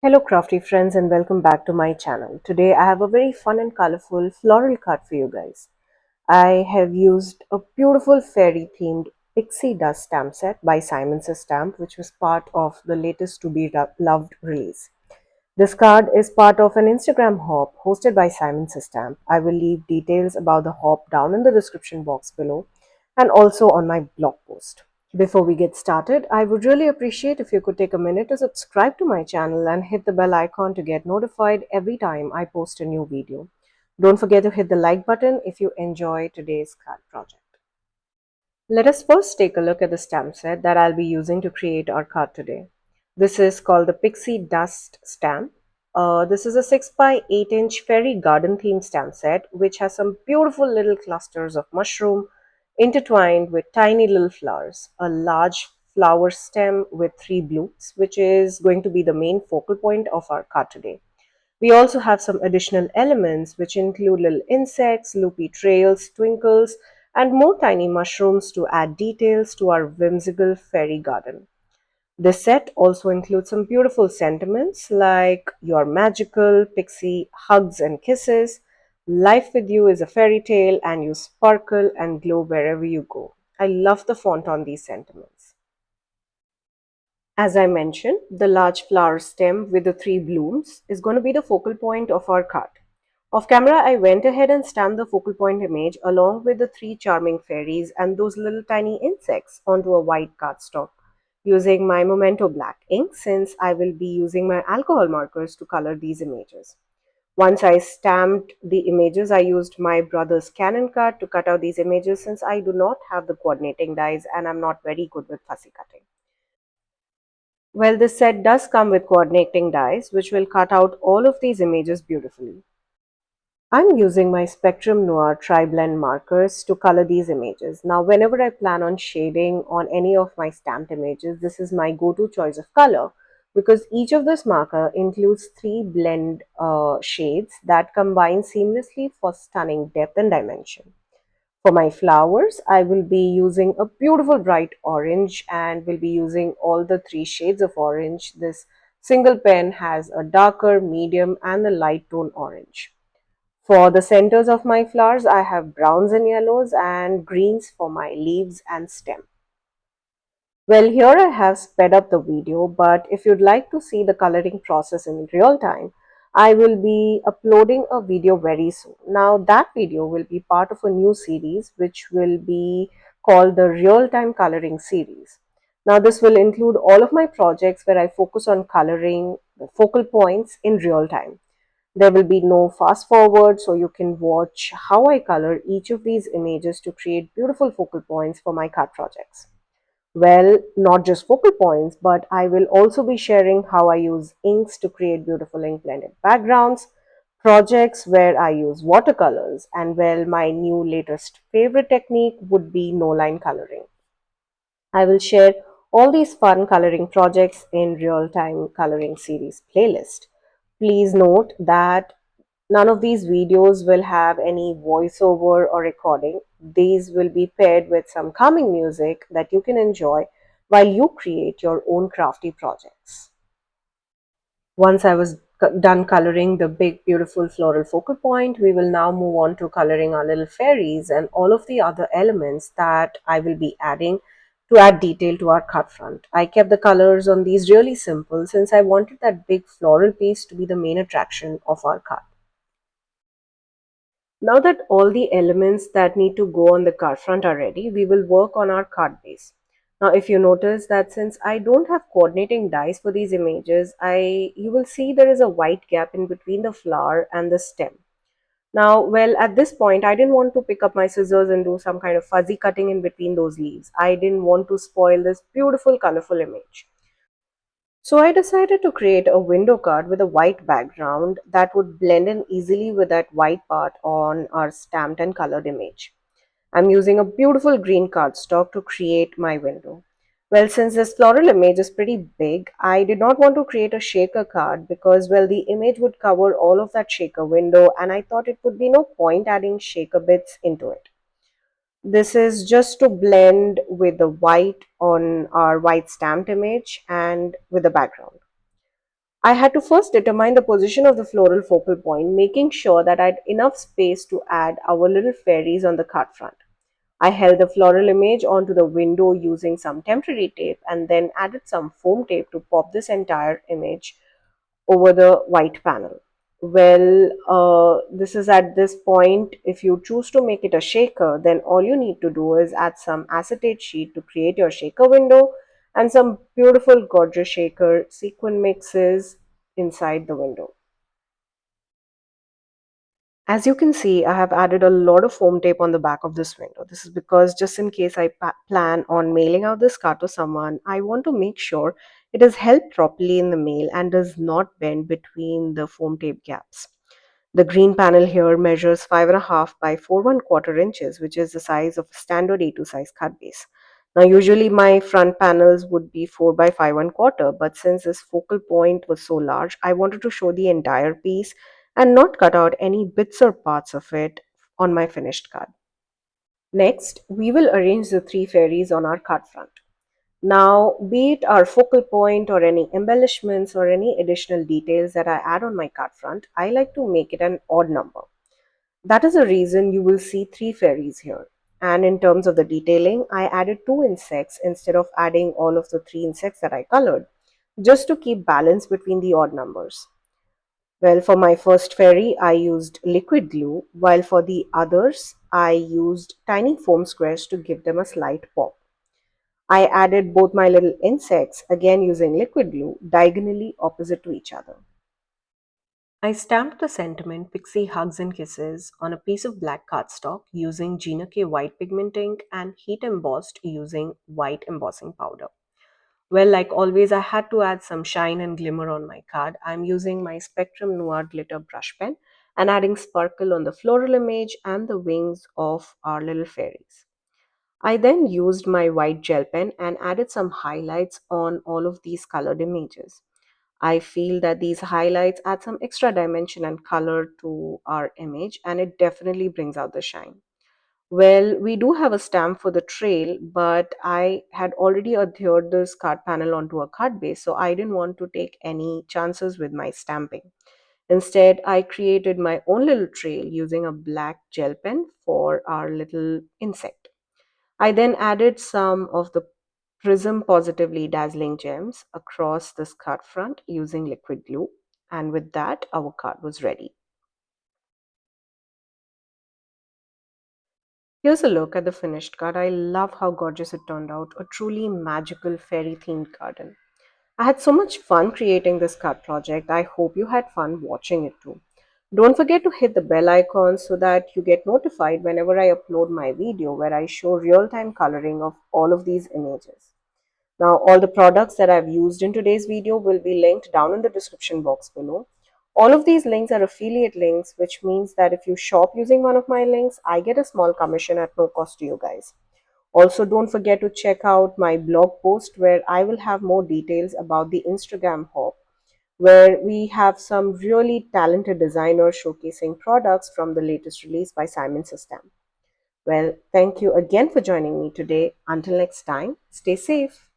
Hello crafty friends and welcome back to my channel. Today I have a very fun and colorful floral card for you guys. I have used a beautiful fairy themed Pixie Dust Stamp Set by Simon's Stamp, which was part of the latest to be loved release. This card is part of an Instagram hop hosted by Simon's Stamp. I will leave details about the hop down in the description box below and also on my blog post. Before we get started, I would really appreciate if you could take a minute to subscribe to my channel and hit the bell icon to get notified every time I post a new video. Don't forget to hit the like button if you enjoy today's card project. Let us first take a look at the stamp set that I'll be using to create our card today. This is called the Pixie Dust Stamp. This is a 6 by 8 inch fairy garden theme stamp set which has some beautiful little clusters of mushroom intertwined with tiny little flowers, a large flower stem with 3 blooms, which is going to be the main focal point of our card today. We also have some additional elements which include little insects, loopy trails, twinkles, and more tiny mushrooms to add details to our whimsical fairy garden. This set also includes some beautiful sentiments like "You're magical," "Pixie," "Hugs and kisses," "Life with you is a fairy tale," and "You sparkle and glow wherever you go." I love the font on these sentiments. As I mentioned, the large flower stem with the 3 blooms is going to be the focal point of our card. Off camera, I went ahead and stamped the focal point image along with the 3 charming fairies and those little tiny insects onto a white cardstock using my Memento black ink since I will be using my alcohol markers to color these images. Once I stamped the images, I used my brother's Canon card to cut out these images since I do not have the coordinating dies and I'm not very good with fussy cutting. Well, this set does come with coordinating dies, which will cut out all of these images beautifully. I'm using my Spectrum Noir TriBlend markers to color these images. Now, whenever I plan on shading on any of my stamped images, this is my go-to choice of color because each of this marker includes 3 blend shades that combine seamlessly for stunning depth and dimension. For my flowers, I will be using a beautiful bright orange and will be using all the 3 shades of orange. This single pen has a darker, medium, and a light tone orange. For the centers of my flowers, I have browns and yellows and greens for my leaves and stem. Well, here I have sped up the video, but if you'd like to see the coloring process in real time, I will be uploading a video very soon. Now, that video will be part of a new series which will be called the Real Time Coloring Series. Now, this will include all of my projects where I focus on coloring the focal points in real time. There will be no fast forward, so you can watch how I color each of these images to create beautiful focal points for my card projects. Well, not just focal points, but I will also be sharing how I use inks to create beautiful ink blended backgrounds, projects where I use watercolors, and well, my new latest favorite technique would be no line coloring. I will share all these fun coloring projects in real time coloring series playlist. Please note that none of these videos will have any voiceover or recording. These will be paired with some calming music that you can enjoy while you create your own crafty projects. Once I was done coloring the big, beautiful floral focal point, we will now move on to coloring our little fairies and all of the other elements that I will be adding to add detail to our card front. I kept the colors on these really simple since I wanted that big floral piece to be the main attraction of our card. Now that all the elements that need to go on the card front are ready, we will work on our card base. Now, if you notice that since I don't have coordinating dies for these images, you will see there is a white gap in between the flower and the stem. Now, well, at this point, I didn't want to pick up my scissors and do some kind of fuzzy cutting in between those leaves. I didn't want to spoil this beautiful, colorful image. So I decided to create a window card with a white background that would blend in easily with that white part on our stamped and colored image. I'm using a beautiful green cardstock to create my window. Well, since this floral image is pretty big, I did not want to create a shaker card because, well, the image would cover all of that shaker window and I thought it would be no point adding shaker bits into it. This is just to blend with the white on our white stamped image and with the background. I had to first determine the position of the floral focal point, making sure that I had enough space to add our little fairies on the card front. I held the floral image onto the window using some temporary tape and then added some foam tape to pop this entire image over the white panel. Well, this is at this point, if you choose to make it a shaker, then all you need to do is add some acetate sheet to create your shaker window and some beautiful gorgeous shaker sequin mixes inside the window. As you can see, I have added a lot of foam tape on the back of this window. This is because just in case I plan on mailing out this card to someone, I want to make sure it is held properly in the mail and does not bend between the foam tape gaps. The green panel here measures 5.5 by 4 1/4 inches, which is the size of a standard A2 size card base. Now, usually my front panels would be 4 by 5 1/4, but since this focal point was so large, I wanted to show the entire piece and not cut out any bits or parts of it on my finished card. Next, we will arrange the three fairies on our card front. Now, be it our focal point or any embellishments or any additional details that I add on my card front, I like to make it an odd number. That is the reason you will see three fairies here. And in terms of the detailing, I added two insects instead of adding all of the three insects that I colored, just to keep balance between the odd numbers. Well, for my first fairy, I used liquid glue, while for the others, I used tiny foam squares to give them a slight pop. I added both my little insects, again using liquid glue, diagonally opposite to each other. I stamped the sentiment Pixie Hugs and Kisses on a piece of black cardstock using Gina K white pigment ink and heat embossed using white embossing powder. Well, like always, I had to add some shine and glimmer on my card. I'm using my Spectrum Noir glitter brush pen and adding sparkle on the floral image and the wings of our little fairies. I then used my white gel pen and added some highlights on all of these colored images. I feel that these highlights add some extra dimension and color to our image, and it definitely brings out the shine. Well, we do have a stamp for the trail, but I had already adhered this card panel onto a card base, so I didn't want to take any chances with my stamping. Instead, I created my own little trail using a black gel pen for our little insect. I then added some of the Prism Positively Dazzling Gems across this card front using liquid glue, and with that, our card was ready. Here's a look at the finished card. I love how gorgeous it turned out, a truly magical fairy themed garden. I had so much fun creating this card project. I hope you had fun watching it too. Don't forget to hit the bell icon so that you get notified whenever I upload my video where I show real-time coloring of all of these images. Now, all the products that I've used in today's video will be linked down in the description box below. All of these links are affiliate links, which means that if you shop using one of my links, I get a small commission at no cost to you guys. Also, don't forget to check out my blog post where I will have more details about the Instagram hop, where we have some really talented designers showcasing products from the latest release by Simon System. Well, thank you again for joining me today. Until next time, stay safe.